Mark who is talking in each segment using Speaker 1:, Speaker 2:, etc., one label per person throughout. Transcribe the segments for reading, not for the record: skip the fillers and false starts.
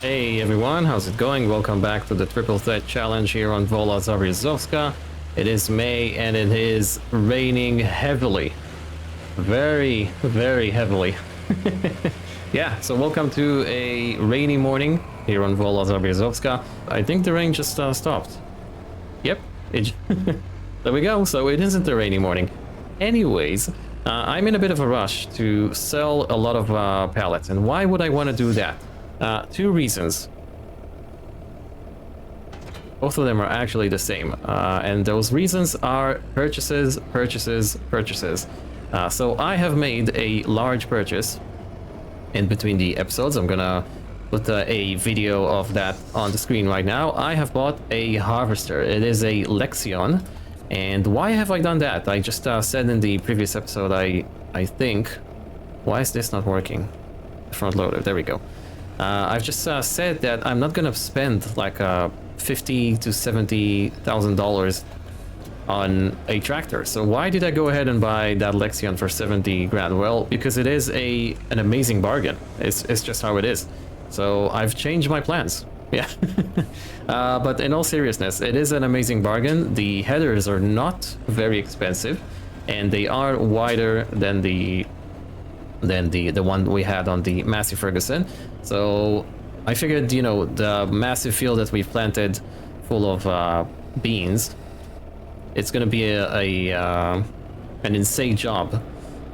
Speaker 1: Hey everyone, how's it going? Welcome back to the Triple Threat Challenge here on Wola Zabierzowska. It is May and it is raining heavily. Very, very heavily. Yeah, so welcome to a rainy morning here on Wola Zabierzowska. I think the rain just stopped. Yep, there we go. So it isn't a rainy morning. Anyways, I'm in a bit of a rush to sell a lot of pallets. And why would I want to do that? Two reasons. Both of them are actually the same. And those reasons are purchases, purchases, purchases. So I have made a large purchase in between the episodes. I'm gonna put a video of that on the screen right now. I have bought a harvester. It is a Lexion. And why have I done that? I just said in the previous episode, I think... Why is this not working? Front loader, there we go. I've just said that I'm not gonna spend like $50,000 to $70,000 on a tractor. So why did I go ahead and buy that Lexion for 70 grand? Well, because it is an amazing bargain. It's just how it is. So I've changed my plans. Yeah. But in all seriousness, it is an amazing bargain. The headers are not very expensive, and they are wider than the one we had on the massey Ferguson. So I figured, you know, the massive field that we've planted full of beans, it's going to be an insane job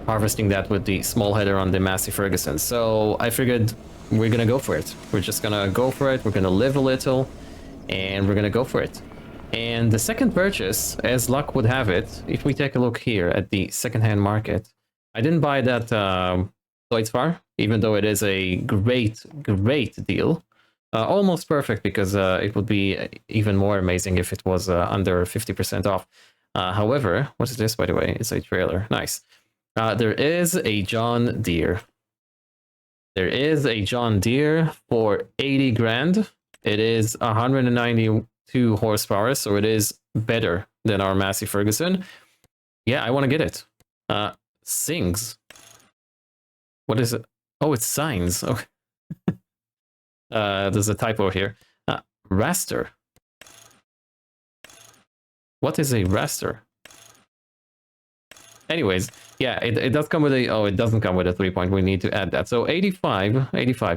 Speaker 1: harvesting that with the small header on the massey Ferguson. So I figured we're going to go for it. We're just going to go for it. We're going to live a little and we're going to go for it. And the second purchase, as luck would have it, if we take a look here at the secondhand market, I didn't buy that Deutz, even though it is a great deal. Almost perfect, because it would be even more amazing if it was under 50% off. However, what is this, by the way? It's a trailer. Nice. There is a John Deere. There is a John Deere for 80 grand. It is 192 horsepower, so it is better than our massey Ferguson. Yeah, I want to get it. Sings. What is it? Oh, it's signs. Okay. There's a typo here. Raster. What is a raster? Anyways, yeah, it does come with a... Oh, it doesn't come with a 3-point. We need to add that. So 85,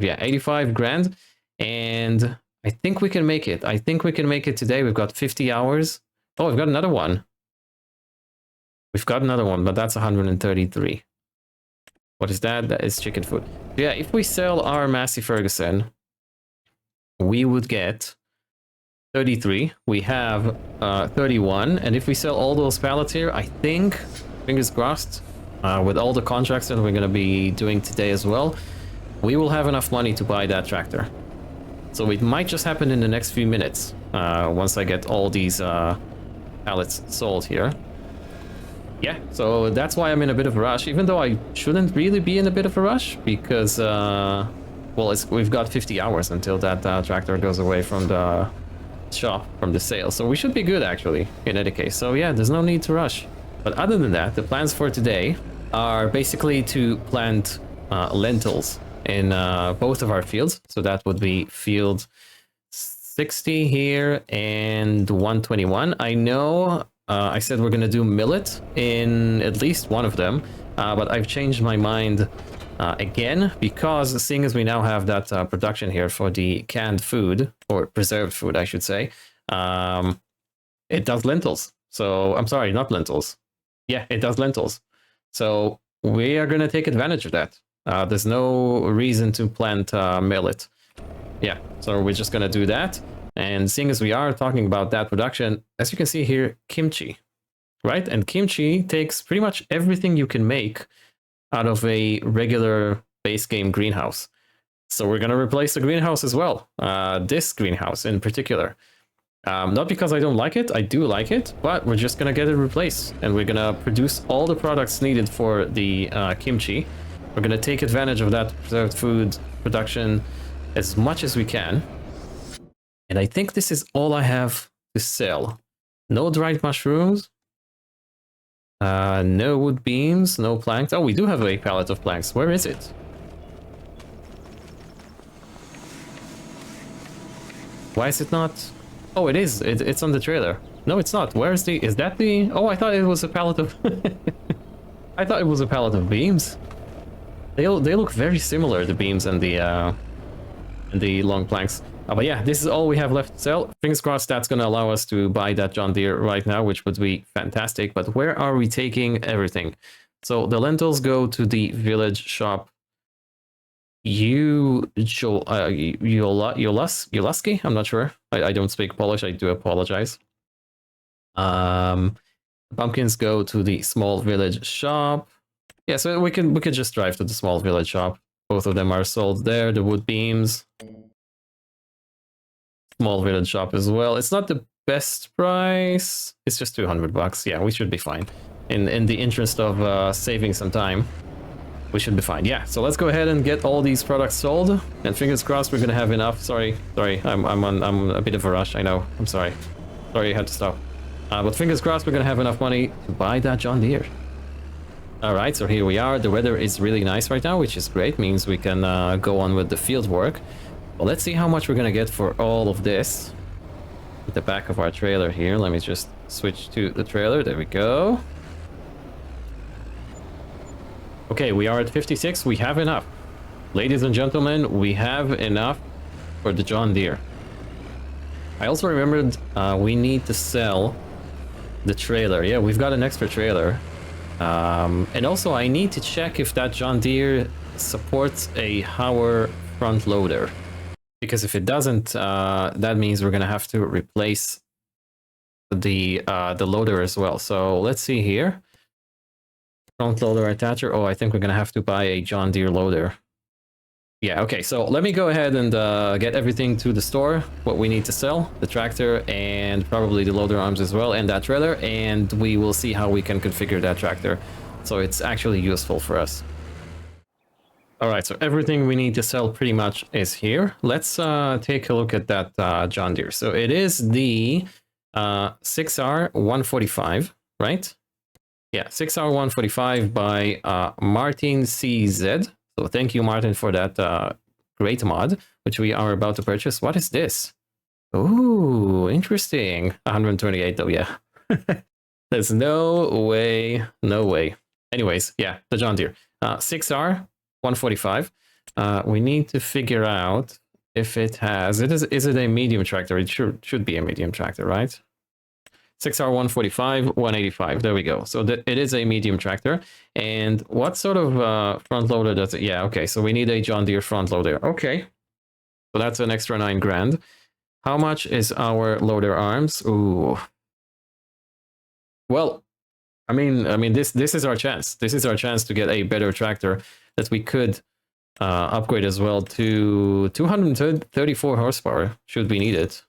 Speaker 1: yeah, 85 grand. And I think we can make it. I think we can make it today. We've got 50 hours. Oh, we've got another one. We've got another one, but that's 133. What is that? That is chicken food. Yeah, if we sell our massey Ferguson, we would get 33. We have 31. And if we sell all those pallets here, I think, fingers crossed, with all the contracts that we're going to be doing today as well, we will have enough money to buy that tractor. So it might just happen in the next few minutes, once I get all these pallets sold here. Yeah, so that's why I'm in a bit of a rush, even though I shouldn't really be in a bit of a rush, because, well, we've got 50 hours until that tractor goes away from the shop, from the sale. So we should be good, actually, in any case. So yeah, there's no need to rush. But other than that, the plans for today are basically to plant lentils in both of our fields. So that would be field 60 here and 121. I know... I said we're going to do millet in at least one of them, but I've changed my mind again, because seeing as we now have that production here for the canned food, or preserved food, I should say, it does lentils. So, I'm sorry, not lentils. Yeah, it does lentils. So, we are going to take advantage of that. There's no reason to plant millet. Yeah, so we're just going to do that. And seeing as we are talking about that production, as you can see here, kimchi, right? And kimchi takes pretty much everything you can make out of a regular base game greenhouse. So we're going to replace the greenhouse as well. This greenhouse in particular. Not because I don't like it, I do like it, but we're just going to get it replaced. And we're going to produce all the products needed for the kimchi. We're going to take advantage of that preserved food production as much as we can. And I think this is all I have to sell. No dried mushrooms. No wood beams, no planks. Oh, we do have a pallet of planks. Where is it? Why is it not? Oh, it is. It's on the trailer. No, it's not. Where is the? Is that the? Oh, I thought it was a pallet of. I thought it was a pallet of beams. They look very similar, the beams and the long planks. But yeah, this is all we have left to sell. Fingers crossed that's going to allow us to buy that John Deere right now, which would be fantastic. But where are we taking everything? So the lentils go to the village shop. Jolaski? I'm not sure. I don't speak Polish. I do apologize. Pumpkins go to the small village shop. Yeah, so we could just drive to the small village shop. Both of them are sold there. The wood beams. Small village shop as well. It's not the best price. It's just 200 bucks. Yeah, we should be fine. In the interest of saving some time, we should be fine. Yeah, so let's go ahead and get all these products sold. And fingers crossed we're gonna have enough. Sorry. I'm a bit of a rush. I know. I'm sorry. Sorry, I had to stop. But fingers crossed we're gonna have enough money to buy that John Deere. All right, so here we are. The weather is really nice right now, which is great. Means we can go on with the field work. Well, let's see how much we're gonna get for all of this. At the back of our trailer here. Let me just switch to the trailer. There we go. Okay, we are at 56. We have enough. Ladies and gentlemen, we have enough for the John Deere. I also remembered we need to sell the trailer. Yeah, we've got an extra trailer. And also I need to check if that John Deere supports a Hauer front loader. Because if it doesn't, that means we're gonna have to replace the loader as well. So let's see here. Front loader attacher. Oh, I think we're gonna have to buy a John Deere loader. Yeah, okay, so let me go ahead and get everything to the store, what we need to sell, the tractor and probably the loader arms as well, and that trailer, and we will see how we can configure that tractor so it's actually useful for us. All right, so everything we need to sell pretty much is here. Let's take a look at that John Deere. So it is the 6R145, right? Yeah, 6R145 by Martin CZ. So thank you, Martin, for that great mod, which we are about to purchase. What is this? Ooh, interesting. 128 though, yeah. There's no way, no way. Anyways, yeah, the John Deere. 6R145. We need to figure out if it has... Is it a medium tractor? It should be a medium tractor, right? 6R145, 185. There we go. So it is a medium tractor. And what sort of front loader does it? Yeah, okay. So we need a John Deere front loader. Okay. So that's an extra 9 grand. How much is our loader arms? Ooh. Well, I mean, this is our chance. This is our chance to get a better tractor that we could upgrade as well to 234 horsepower should we need it.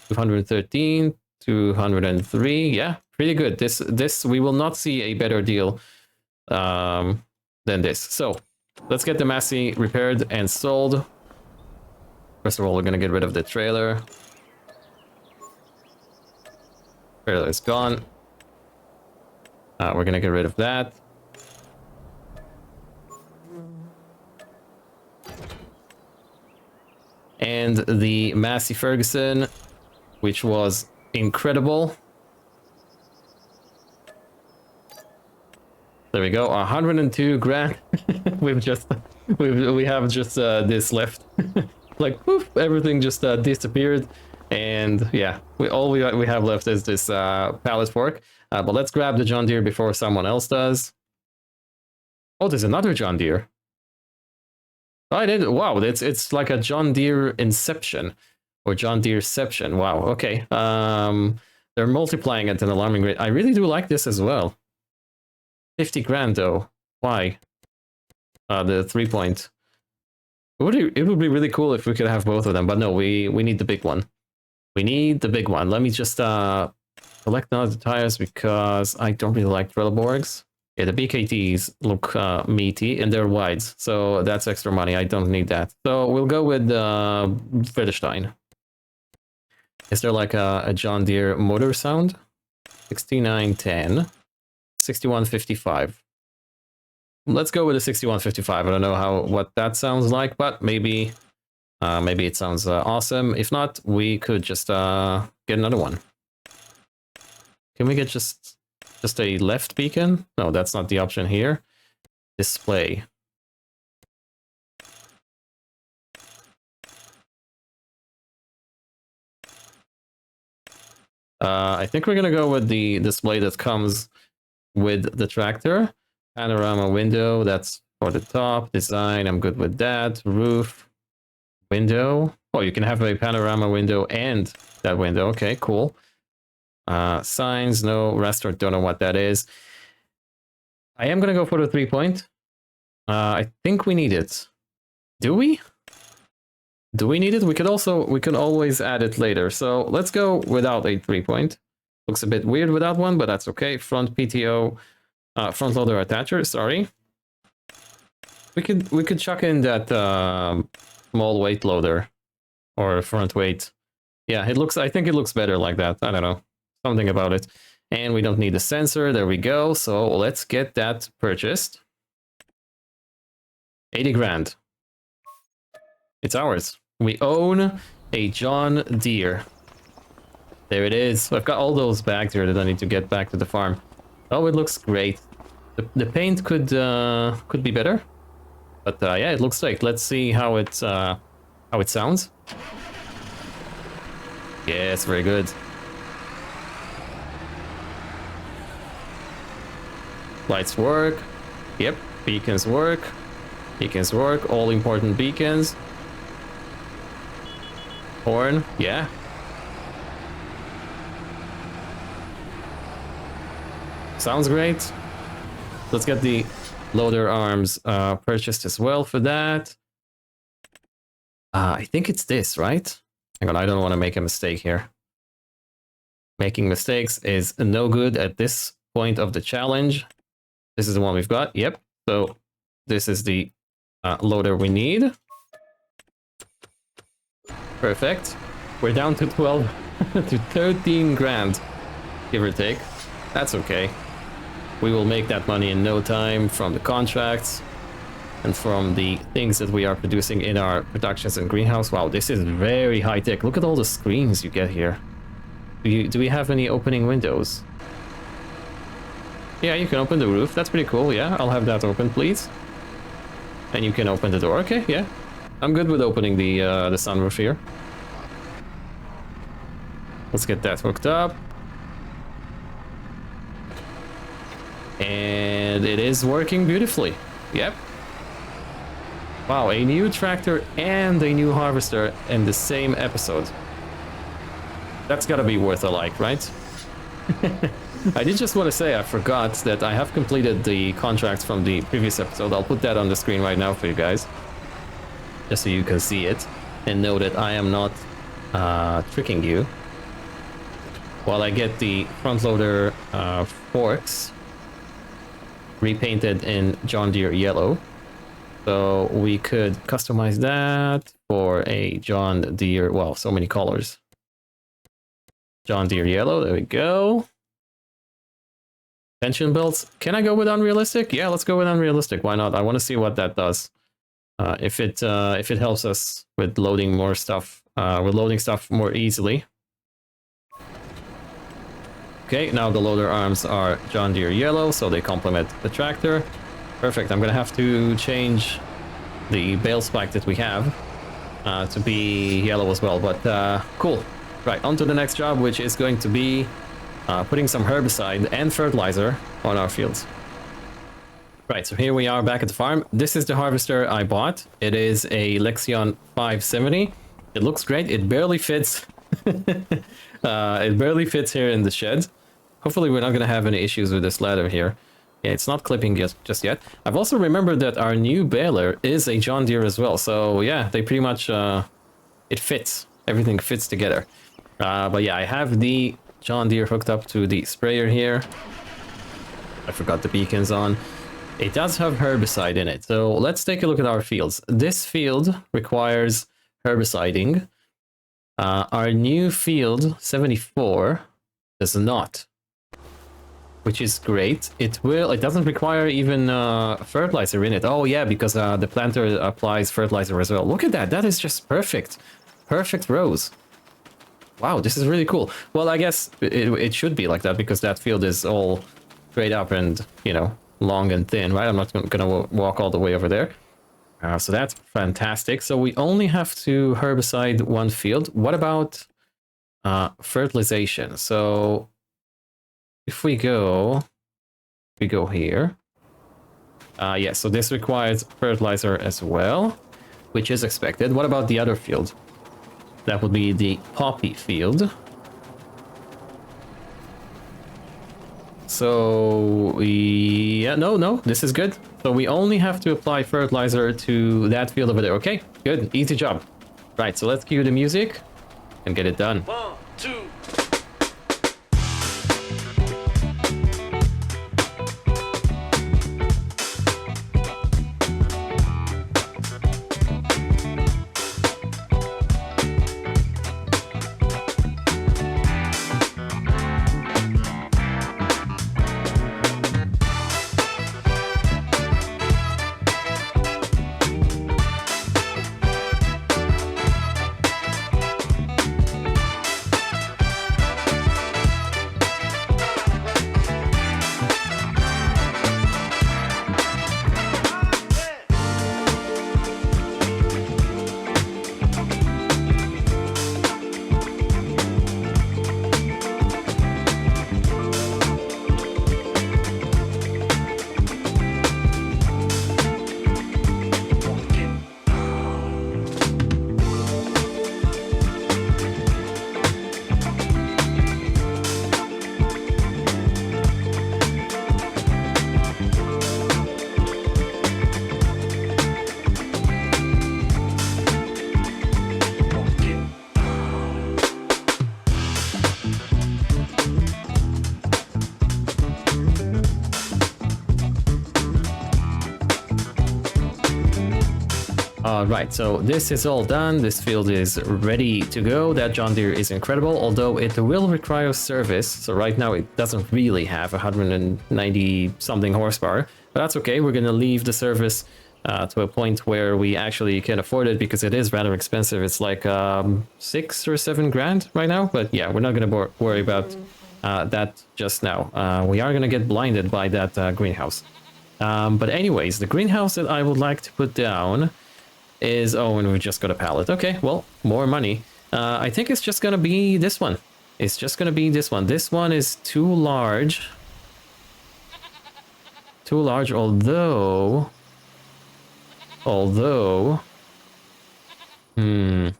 Speaker 1: 213. 203, yeah, pretty good. This we will not see a better deal than this. So let's get the massey repaired and sold. First of all, we're gonna get rid of the trailer. Trailer is gone. We're gonna get rid of that. And the massey Ferguson, which was incredible. There we go, 102 grand. we have just this left. Like poof, everything just disappeared, and yeah, all we have left is this pallet fork. But let's grab the John Deere before someone else does. Oh, there's another John Deere. Oh, I did. Wow, it's like a John Deere Inception. Or John Deereception. Wow, okay. They're multiplying at an alarming rate. I really do like this as well. 50 grand though. Why? The 3-point. It would be really cool if we could have both of them, but no, we need the big one. We need the big one. Let me just collect none of the tires because I don't really like Trelleborgs. Yeah, the BKTs look meaty and they're wides, so that's extra money. I don't need that. So we'll go with Vredestein. Is there like a John Deere motor sound? 6910, 6155. Let's go with a 6155. I don't know what that sounds like, but maybe Maybe it sounds awesome. If not, we could just get another one. Can we get just a left beacon? No, that's not the option here. Display. I think we're gonna go with the display that comes with the tractor. Panorama window, that's for the top. Design, I'm good with that. Roof, window. Oh, you can have a panorama window and that window. Okay, cool. Signs, no. Restaurant, don't know what that is. I am gonna go for the 3-point. I think we need it. Do we? Do we need it? We can always add it later. So let's go without a 3-point. Looks a bit weird without one, but that's okay. Front PTO, front loader attacher. Sorry. We could chuck in that small weight loader or front weight. Yeah, I think it looks better like that. I don't know, something about it. And we don't need a sensor. There we go. So let's get that purchased. 80 grand. It's ours. We own a John Deere. There it is. I've got all those bags here that I need to get back to the farm. Oh, it looks great. The paint could be better, but yeah, it looks great. Let's see how it sounds. Yes, very good. Lights work. Yep, beacons work. Beacons work. All important beacons. Horn, yeah. Sounds great. Let's get the loader arms purchased as well for that. I think it's this, right? Hang on, I don't want to make a mistake here. Making mistakes is no good at this point of the challenge. This is the one we've got. Yep. So this is the loader we need. Perfect. We're down to 12 to 13 grand, give or take. That's okay. We will make that money in no time from the contracts and from the things that we are producing in our productions and greenhouse. Wow, this is very high tech. Look at all the screens you get here. Do we have any opening windows? Yeah, you can open the roof. That's pretty cool. Yeah, I'll have that open, please. And you can open the door. Okay, yeah. I'm good with opening the sunroof here. Let's get that hooked up. And it is working beautifully. Yep. Wow, a new tractor and a new harvester in the same episode. That's gotta be worth a like, right? I did just want to say I forgot that I have completed the contracts from the previous episode. I'll put that on the screen right now for you guys, just so you can see it and know that I am not tricking you. While I get the front loader forks repainted in John Deere yellow. So we could customize that for a John Deere, well, so many colors. John Deere yellow, there we go. Tension belts, can I go with unrealistic? Yeah, let's go with unrealistic, why not? I want to see what that does. If it helps us with loading more stuff, with loading stuff more easily. Okay, now the loader arms are John Deere yellow, so they complement the tractor. Perfect, I'm gonna have to change the bale spike that we have to be yellow as well, but cool. Right, on to the next job, which is going to be putting some herbicide and fertilizer on our fields. Right, so here we are back at the farm. This is the harvester I bought. It is a Lexion 570. It looks great, it barely fits. It barely fits here in the shed. Hopefully we're not going to have any issues with this ladder here. Yeah, it's not clipping just yet. I've also remembered that our new baler is a John Deere as well. So yeah, they pretty much, it fits. Everything fits together. But yeah, I have the John Deere hooked up to the sprayer here. I forgot the beacons on. It does have herbicide in it. So let's take a look at our fields. This field requires herbiciding. Our new field, 74, does not. which is great. It doesn't require even fertilizer in it. Oh yeah, because the planter applies fertilizer as well. Look at that. That is just perfect. Perfect rows. Wow, this is really cool. Well, I guess it should be like that because that field is all straight up and, you know, long and thin, right? I'm not going to walk all the way over there. So that's fantastic. So we only have to herbicide one field. What about fertilization? So if we go here. Yeah, so this requires fertilizer as well, which is expected. What about the other field? That would be the poppy field. So, yeah, no, this is good. So we only have to apply fertilizer to that field over there. Okay, good, easy job. Right, so let's cue the music and get it done.
Speaker 2: 1, 2.
Speaker 1: Right, so this is all done. This field is ready to go. That John Deere is incredible, although it will require service. So right now it doesn't really have 190 something horsepower, but that's okay. We're going to leave the service to a point where we actually can afford it because it is rather expensive. It's like 6 or 7 grand right now, but yeah, we're not going to worry about that just now. We are going to get blinded by that greenhouse. But anyways, the greenhouse that I would like to put down is, oh, and we just got a pallet. Okay, well, more money. I think it's just gonna be this one. It's just gonna be this one. This one is too large. Too large, although... I'm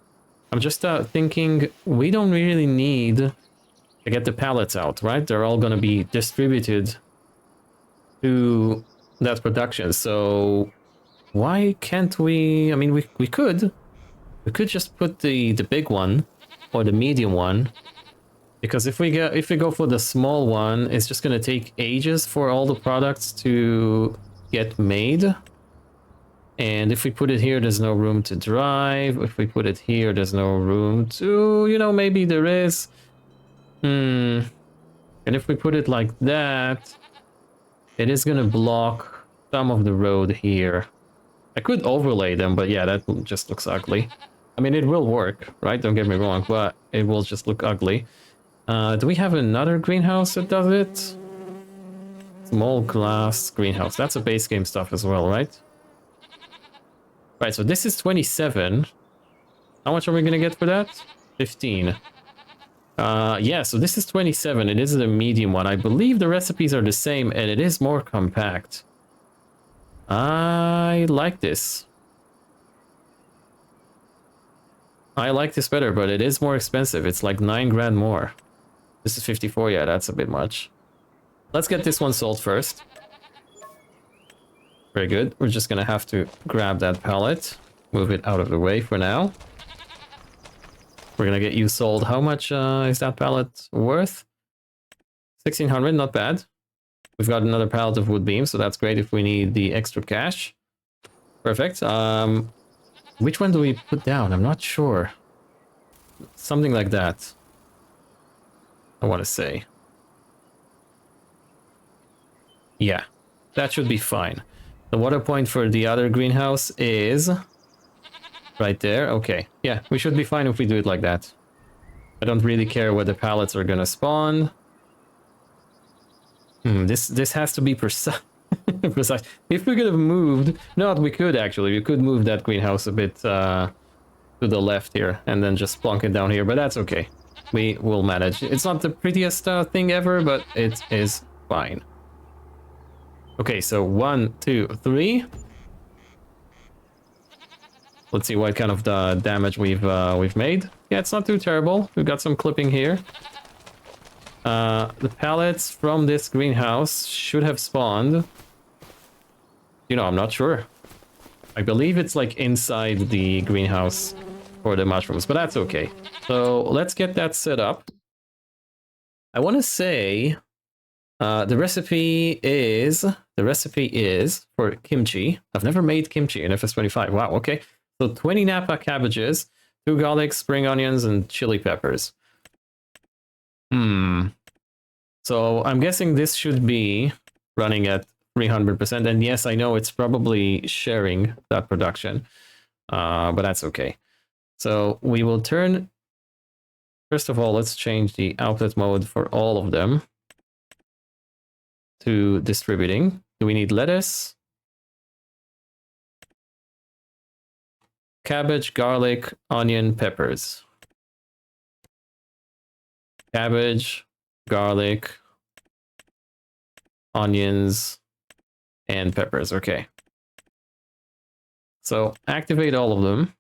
Speaker 1: just thinking we don't really need to get the pallets out, right? They're all gonna be distributed to that production, so... Why can't we? I mean, we could just put the big one or the medium one, because if we go for the small one, it's just gonna take ages for all the products to get made. And if we put it here, there's no room to drive. If we put it here, there's no room to, you know, maybe there is. And if we put it like that, it is gonna block some of the road here. I could overlay them, but yeah, that just looks ugly. I mean, it will work, right? Don't get me wrong, but it will just look ugly. Do we have another greenhouse that does it? Small glass greenhouse. That's a base game stuff as well, right? Right, so this is 27. How much are we gonna get for that? 15. Yeah, so this is 27. It is the medium one. I believe the recipes are the same, and it is more compact. I like this. I like this better, but it is more expensive. It's like 9 grand more. This is 54. Yeah, that's a bit much. Let's get this one sold first. Very good. We're just gonna have to grab that pallet, move it out of the way for now. We're gonna get you sold. How much is that pallet worth? 1600, not bad. We've got another pallet of wood beams, so that's great if we need the extra cash. Perfect. Which one do we put down? I'm not sure. Something like that, I want to say. Yeah, that should be fine. The water point for the other greenhouse is right there. Okay, yeah, we should be fine if we do it like that. I don't really care where the pallets are gonna spawn. This has to be precise. Precise. If we could have moved, no, we could actually. We could move that greenhouse a bit to the left here, and then just plonk it down here. But that's okay. We will manage. It's not the prettiest thing ever, but it is fine. Okay, so 1, 2, 3. Let's see what kind of damage we've made. Yeah, it's not too terrible. We've got some clipping here. The pallets from this greenhouse should have spawned. You know, I'm not sure. I believe it's like inside the greenhouse for the mushrooms, but that's okay. So let's get that set up. I want to say the recipe is for kimchi. I've never made kimchi in FS25. Wow, okay. So 20 Napa cabbages, 2 garlic, spring onions, and chili peppers. So I'm guessing this should be running at 300%. And yes, I know it's probably sharing that production, but that's okay. So we will turn, first of all, let's change the output mode for all of them to distributing. Do we need lettuce? Cabbage, garlic, onion, peppers. Cabbage, garlic, onions, and peppers. Okay. So activate all of them.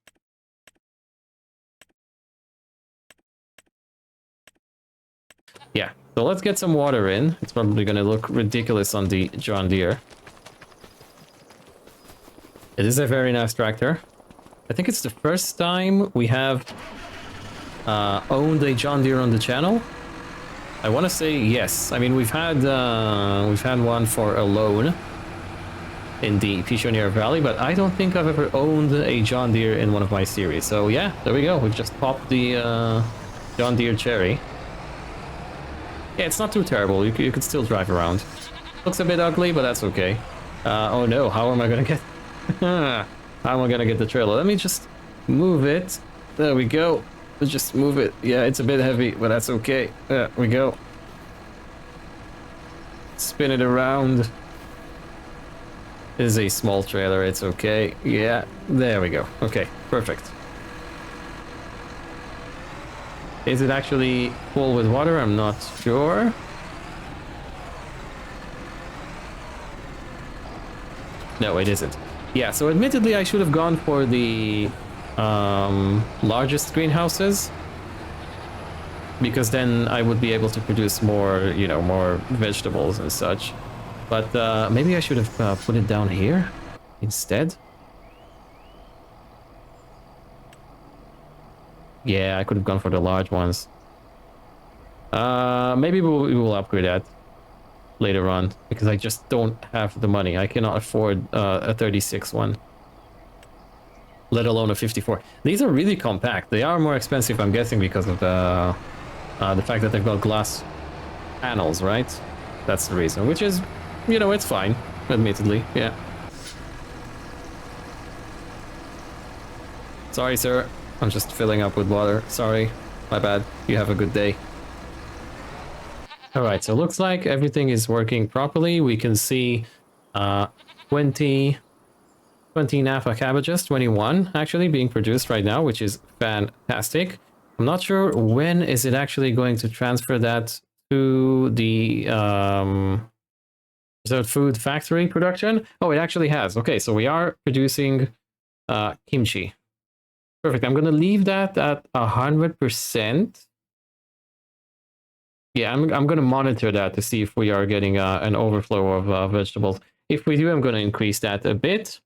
Speaker 1: Yeah, so let's get some water in. It's probably going to look ridiculous on the John Deere. It is a very nice tractor. I think it's the first time we have owned a John Deere on the channel. I want to say yes. I mean, we've had one for a loan in the Pichonier Valley, but I don't think I've ever owned a John Deere in one of my series. So yeah, there we go. We've just popped the John Deere cherry. Yeah, it's not too terrible. You could still drive around. Looks a bit ugly, but that's okay. Oh no, how am I gonna get... How am I gonna get the trailer? Let me just move it. There we go. Let's just move it. Yeah, it's a bit heavy, but that's okay. There we go. Spin it around. It is a small trailer, it's okay. Yeah, there we go. Okay, perfect. Is it actually full with water? I'm not sure. No, it isn't. Yeah, so admittedly I should have gone for the largest greenhouses, because then I would be able to produce more, you know, more vegetables and such. But maybe I should have put it down here instead. Yeah, I could have gone for the large ones. Maybe we will upgrade that later on, because I just don't have the money. I cannot afford a 36 one, let alone a 54. These are really compact. They are more expensive, I'm guessing, because of the fact that they've got glass panels, right? That's the reason, which is, you know, it's fine, admittedly, yeah. Sorry, sir. I'm just filling up with water. Sorry. My bad. You have a good day. Alright, so looks like everything is working properly. We can see 20 Napa cabbages, 21 actually being produced right now, which is fantastic. I'm not sure when is it actually going to transfer that to the food factory production. Oh, it actually has. Okay, so we are producing kimchi. Perfect. I'm going to leave that at 100%. Yeah, I'm going to monitor that to see if we are getting an overflow of vegetables. If we do, I'm going to increase that a bit.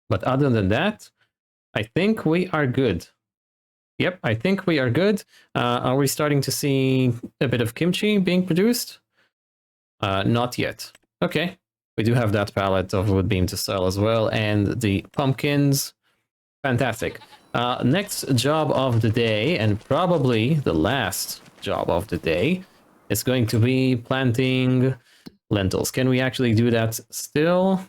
Speaker 1: But other than that, I think we are good. Yep, I think we are good. Are we starting to see a bit of kimchi being produced? Not yet. Okay. We do have that pallet of wood beam to sell as well. And the pumpkins. Fantastic. Next job of the day, and probably the last job of the day, is going to be planting lentils. Can we actually do that still?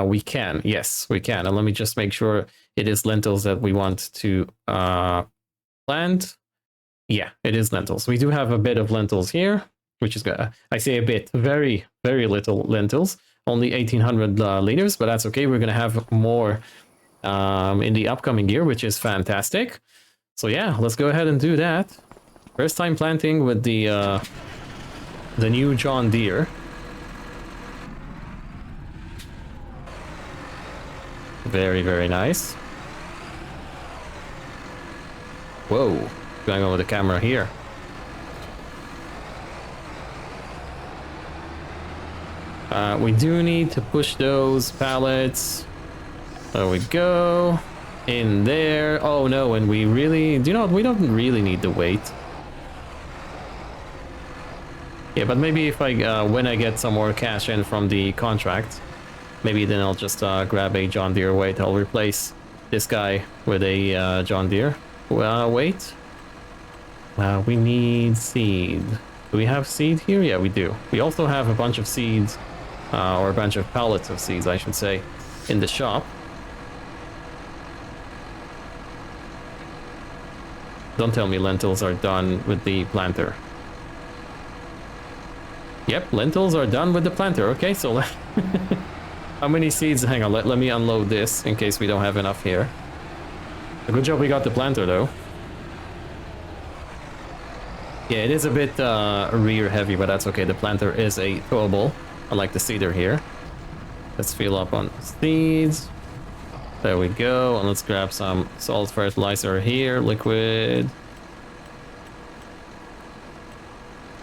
Speaker 1: We can. Yes, we can. And let me just make sure it is lentils that we want to plant. Yeah, it is lentils. We do have a bit of lentils here, which is good. I say a bit, very, very little lentils. Only 1,800 liters, but that's okay. We're going to have more in the upcoming year, which is fantastic. So yeah, let's go ahead and do that. First time planting with the new John Deere. Very, very nice. Whoa, what's going on with the camera here? We do need to push those pallets. There we go. In there. Oh no, and we really... Do you know what? We don't really need the weight. Yeah, but maybe if I... when I get some more cash in from the contract, maybe then I'll just grab a John Deere weight. I'll replace this guy with a John Deere weight. We need seed. Do we have seed here? Yeah, we do. We also have a bunch of seeds, or a bunch of pallets of seeds, I should say, in the shop. Don't tell me lentils are done with the planter. Yep, lentils are done with the planter. Okay, so how many seeds? Hang on, let me unload this in case we don't have enough here. A good job we got the planter though. Yeah, it is a bit rear heavy, but that's okay. The planter is a towable, unlike the seeder here. Let's fill up on seeds. There we go, and let's grab some salt fertilizer here, liquid.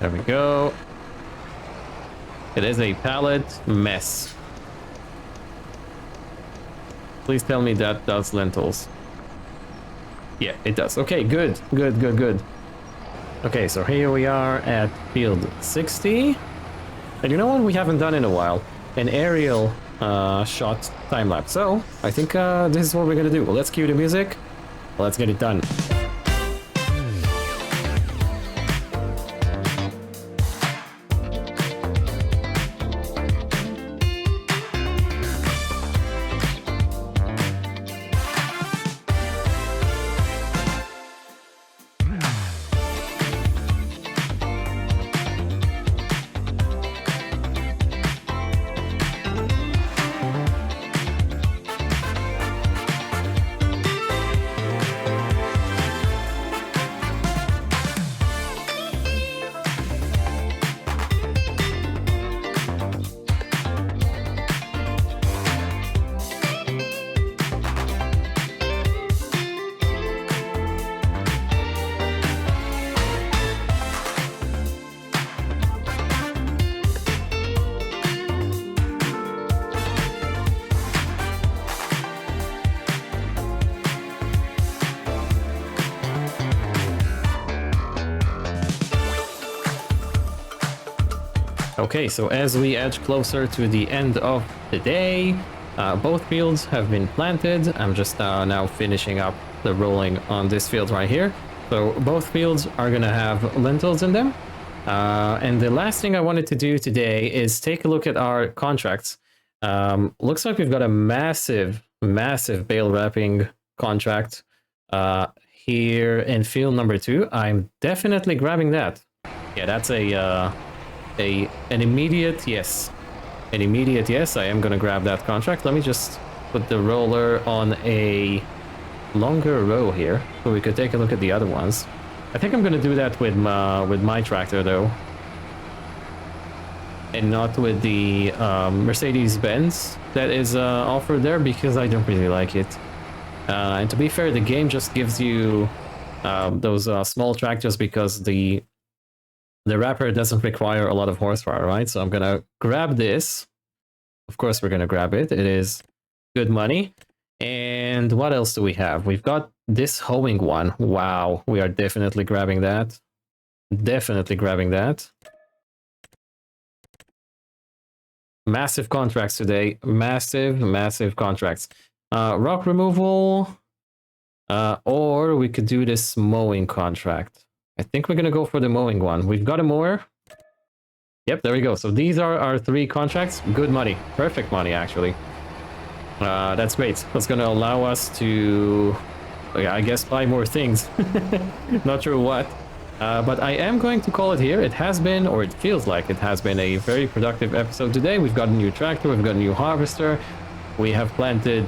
Speaker 1: There we go. It is a pallet mess. Please tell me that does lentils. Yeah, it does. Okay, good, good, good, good. Okay, so here we are at field 60. And you know what we haven't done in a while? An aerial shot time-lapse. So, I think this is what we're gonna do. Well, let's cue the music. Let's get it done. Okay, so as we edge closer to the end of the day, both fields have been planted. I'm just now finishing up the rolling on this field right here. So both fields are gonna have lentils in them. And the last thing I wanted to do today is take a look at our contracts. Looks like we've got a massive bale wrapping contract here in field number 2. I'm definitely grabbing that. Yeah, that's an immediate yes. An immediate yes, I am gonna grab that contract. Let me just put the roller on a longer row here so we could take a look at the other ones. I think I'm gonna do that with my tractor though, and not with the Mercedes-Benz that is offered there, because I don't really like it. And to be fair, the game just gives you those small tractors because the wrapper doesn't require a lot of horsepower, right? So I'm gonna grab this. Of course we're gonna grab it. It is good money. And what else do we have? We've got this hoeing one. Wow, we are definitely grabbing that. Definitely grabbing that. Massive contracts today. Massive contracts. Rock removal. Or we could do this mowing contract. I think we're gonna go for the mowing one. We've got a mower. Yep, there we go. So these are our 3 contracts. Good money. Perfect money, actually. That's great. That's going to allow us to, I guess, buy more things. Not sure what. But I am going to call it here. It has been, or it feels like it has been, a very productive episode today. We've got a new tractor. We've got a new harvester. We have planted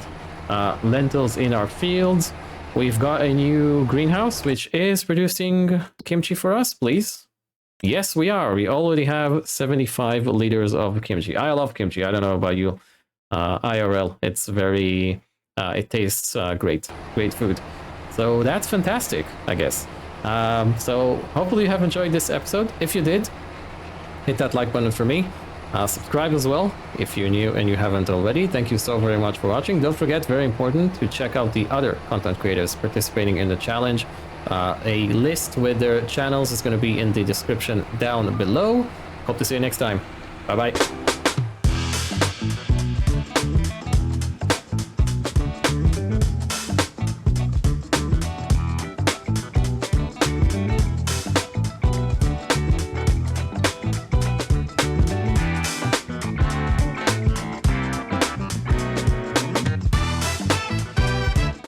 Speaker 1: lentils in our fields. We've got a new greenhouse, which is producing kimchi for us, please. Yes, we are. We already have 75 liters of kimchi. I love kimchi. I don't know about you. IRL. It's very, it tastes great. Great food. So that's fantastic, I guess. So hopefully you have enjoyed this episode. If you did, hit that like button for me. Subscribe as well if you're new and you haven't already. Thank you so very much for watching. Don't forget, very important, to check out the other content creators participating in the challenge. A list with their channels is going to be in the description down below. Hope to see you next time. Bye bye.